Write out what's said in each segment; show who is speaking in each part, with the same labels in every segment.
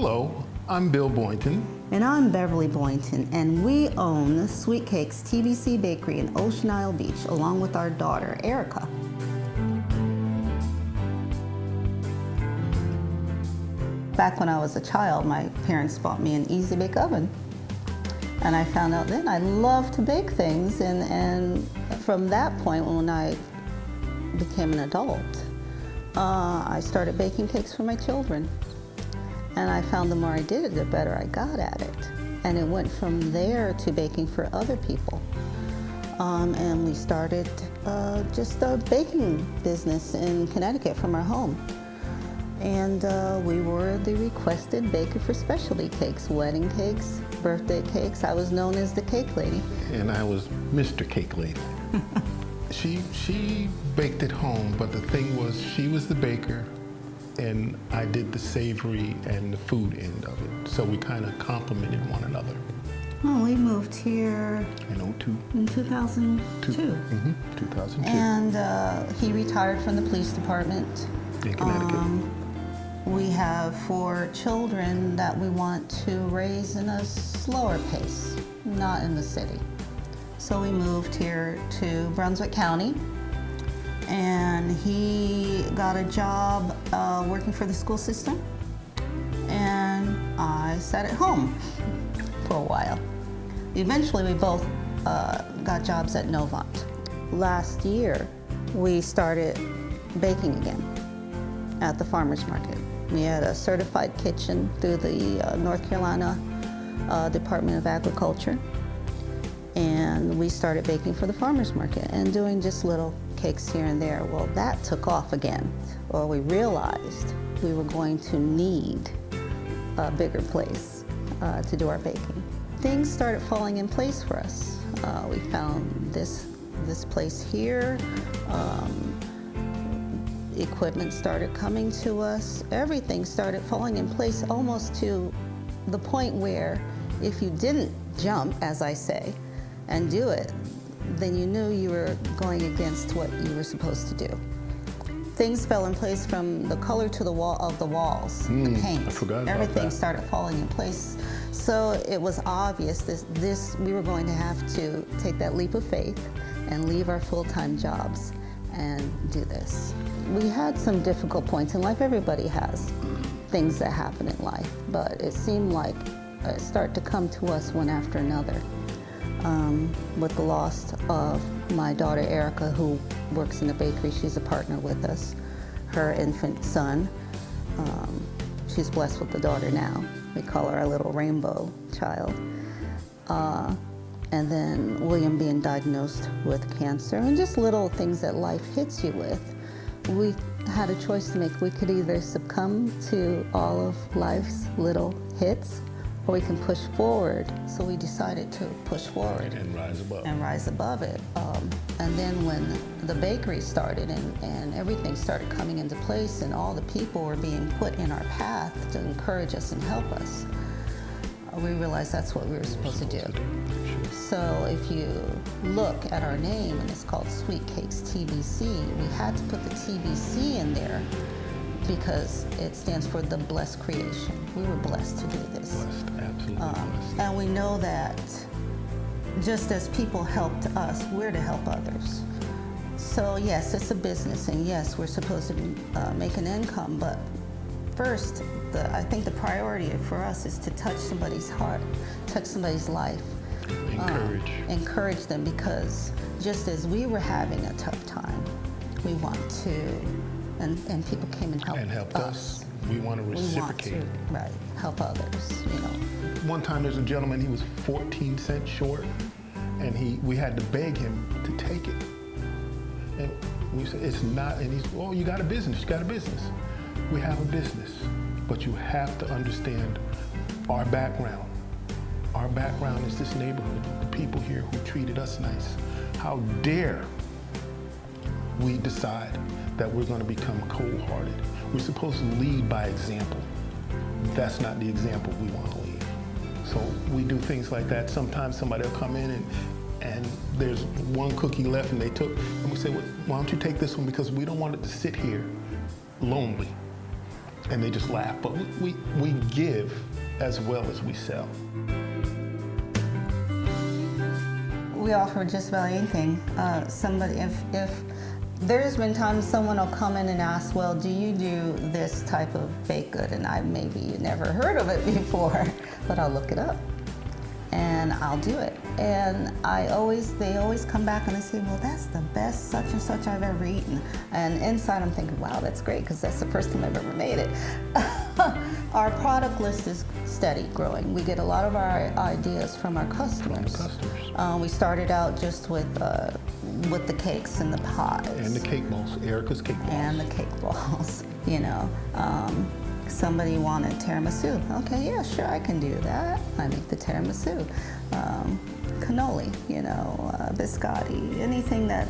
Speaker 1: Hello, I'm Bill Boynton.
Speaker 2: And I'm Beverly Boynton, and we own Sweetcakes TBC Bakery in Ocean Isle Beach, along with our daughter, Erica. Back when I was a child, my parents bought me an Easy Bake Oven. And I found out then I love to bake things, and from that point, when I became an adult, I started baking cakes for my children. And I found the more I did it, the better I got at it. And it went from there to baking for other people. And we started just a baking business in Connecticut from our home. And we were the requested baker for specialty cakes, wedding cakes, birthday cakes. I was known as the cake lady.
Speaker 1: And I was Mr. Cake Lady. She baked at home, but the thing was, she was the baker, and I did the savory and the food end of it. So we kind of complemented one another.
Speaker 2: Oh, we moved here
Speaker 1: in 2002.
Speaker 2: In 2002.
Speaker 1: 2002.
Speaker 2: And he retired from the police department.
Speaker 1: In Connecticut.
Speaker 2: We have 4 children that we want to raise in a slower pace, not in the city. So we moved here to Brunswick County, and he got a job working for the school system, and I sat at home for a while. Eventually we both got jobs at Novant. Last year we started baking again at the farmer's market. We had a certified kitchen through the North Carolina Department of Agriculture, and we started baking for the farmer's market and doing just little cakes here and there. Well, that took off again. Well, we realized we were going to need a bigger place to do our baking. Things started falling in place for us. We found this place here. Equipment started coming to us. Everything started falling in place, almost to the point where if you didn't jump, as I say, and do it, then you knew you were going against what you were supposed to do. Things fell in place from the color to the wall of the walls, the paint.
Speaker 1: I forgot about
Speaker 2: Everything
Speaker 1: that.
Speaker 2: started falling in place. So it was obvious we were going to have to take that leap of faith and leave our full-time jobs and do this. We had some difficult points in life. Everybody has things that happen in life, but it seemed like it started to come to us one after another. With the loss of my daughter Erica, who works in the bakery, she's a partner with us, her infant son. She's blessed with a daughter now. We call her our little rainbow child. And then William being diagnosed with cancer, and just little things that life hits you with. We had a choice to make. We could either succumb to all of life's little hits, or we can push forward. So we decided to push forward.
Speaker 1: And rise above.
Speaker 2: And rise above it. And then when the bakery started and everything started coming into place and all the people were being put in our path to encourage us and help us, we realized that's what we were supposed to do.
Speaker 1: Sure.
Speaker 2: So if you look at our name, and it's called Sweetcakes TBC, we had to put the TBC in there because it stands for the blessed creation. We were blessed to do this.
Speaker 1: Blessed, absolutely blessed.
Speaker 2: And we know that just as people helped us, we're to help others. So yes, it's a business, and yes, we're supposed to make an income, but first, I think the priority for us is to touch somebody's heart, touch somebody's life. Encourage them, because just as we were having a tough time, we want to, and people came and helped
Speaker 1: us. We want to reciprocate.
Speaker 2: We want to, help others,
Speaker 1: One time there's a gentleman, he was 14 cents short, and we had to beg him to take it. And we said, it's not, and he's, oh, you got a business. We have a business, but you have to understand our background. Our background is this neighborhood, the people here who treated us nice. How dare we decide that we're going to become cold-hearted? We're supposed to lead by example. That's not the example we want to lead. So we do things like that. Sometimes somebody will come in and there's one cookie left and they took, and we say, well, why don't you take this one, because we don't want it to sit here lonely. and they just laugh. But we give as well as we sell.
Speaker 2: We offer just about anything. Somebody, if there's been times someone will come in and ask, well, do you do this type of baked good? And maybe you never heard of it before, but I'll look it up and I'll do it. And they always come back and they say, well, that's the best such and such I've ever eaten. And inside I'm thinking, wow, that's great, because that's the first time I've ever made it. Our product list is steady growing. We get a lot of our ideas from our customers. We started out just with the cakes and the pies.
Speaker 1: And the cake balls, Erica's cake balls.
Speaker 2: And the cake balls, you know. Somebody wanted tiramisu. Okay, yeah, sure, I can do that. I make the tiramisu. Cannoli, you know, biscotti, anything that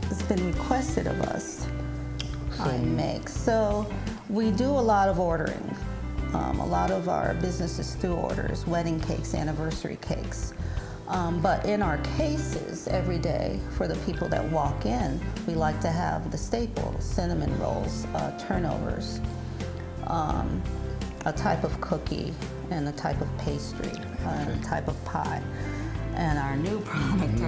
Speaker 2: has been requested of us, I make. So we do a lot of ordering. A lot of our business is through orders, wedding cakes, anniversary cakes. But in our cases, every day, for the people that walk in, we like to have the staples, cinnamon rolls, turnovers, a type of cookie, and a type of pastry, and a type of pie. And our new product,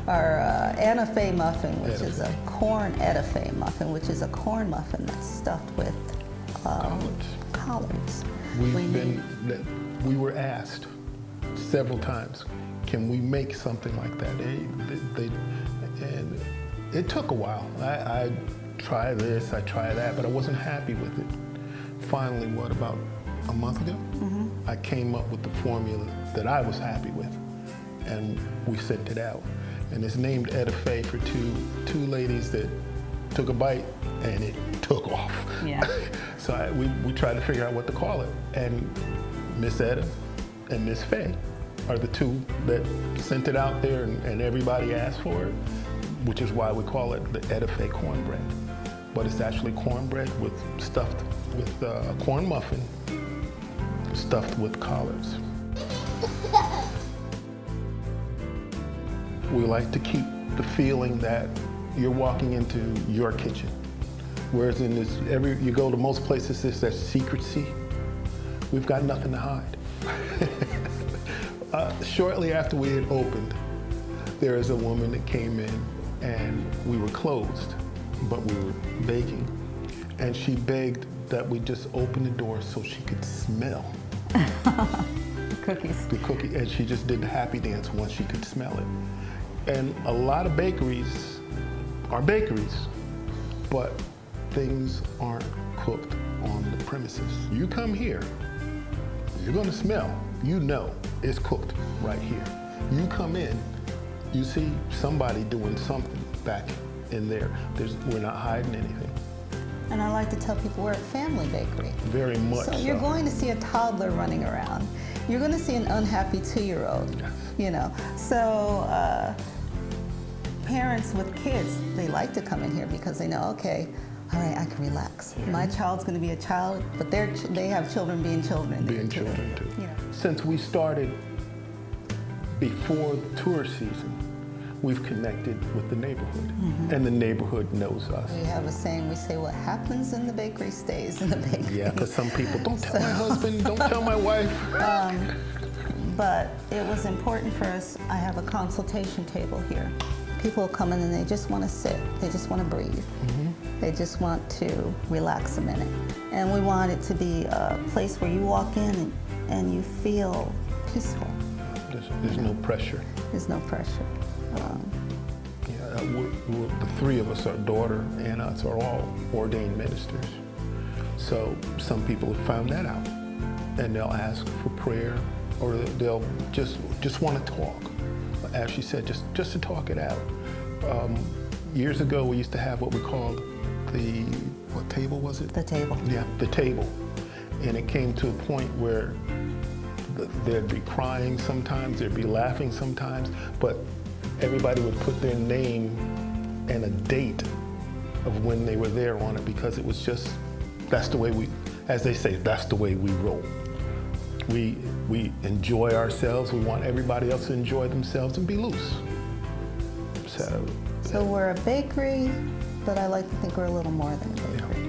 Speaker 2: our etouffee muffin, which is a corn etouffee muffin, which is a corn muffin that's stuffed with collards.
Speaker 1: We were asked several times, can we make something like that? And it took a while. I try this, I try that, but I wasn't happy with it. Finally, about a month ago, I came up with the formula that I was happy with, and we sent it out. And it's named etouffee for two ladies that took a bite, and it took off.
Speaker 2: Yeah.
Speaker 1: So we tried to figure out what to call it, and Miss Etta and Miss Faye are the two that sent it out there, and everybody asked for it, which is why we call it the etouffee cornbread. But it's actually cornbread stuffed with a corn muffin stuffed with collards. We like to keep the feeling that you're walking into your kitchen. Whereas you go to most places, there's that secrecy. We've got nothing to hide. Shortly after we had opened, there is a woman that came in, and we were closed, but we were baking. And she begged that we just open the door so she could smell
Speaker 2: Cookies.
Speaker 1: the cookie. And she just did the happy dance once she could smell it. And a lot of bakeries are bakeries, but things aren't cooked on the premises. You come here, you're gonna smell, you know it's cooked right here. You come in, you see somebody doing something back in there. We're not hiding anything.
Speaker 2: And I like to tell people we're a family bakery.
Speaker 1: Very much so.
Speaker 2: So you're going to see a toddler running around. You're going to see an unhappy 2-year-old,
Speaker 1: Yes.
Speaker 2: you know. So parents with kids, they like to come in here because they know, okay, all right, I can relax. My child's going to be a child, but they have children being children.
Speaker 1: Being children too.
Speaker 2: You know.
Speaker 1: Since we started before the tour season, we've connected with the neighborhood, and the neighborhood knows us.
Speaker 2: We have a saying, we say, what happens in the bakery stays in the bakery.
Speaker 1: Yeah, because some people, don't tell my husband, don't tell my wife.
Speaker 2: But it was important for us. I have a consultation table here. People come in and they just want to sit. They just want to breathe. They just want to relax a minute. And we want it to be a place where you walk in and you feel peaceful.
Speaker 1: There's no pressure.
Speaker 2: There's no pressure.
Speaker 1: The three of us, our daughter and us, are all ordained ministers. So some people have found that out, and they'll ask for prayer, or they'll just want to talk. As she said, just to talk it out. Years ago, we used to have what we called what table was it?
Speaker 2: The table.
Speaker 1: Yeah, the table. And it came to a point where there'd be crying sometimes, there'd be laughing sometimes, but everybody would put their name and a date of when they were there on it, because it was just, that's the way as they say, that's the way we roll. We enjoy ourselves. We want everybody else to enjoy themselves and be loose. So
Speaker 2: we're a bakery, but I like to think we're a little more than a bakery.
Speaker 1: Yeah.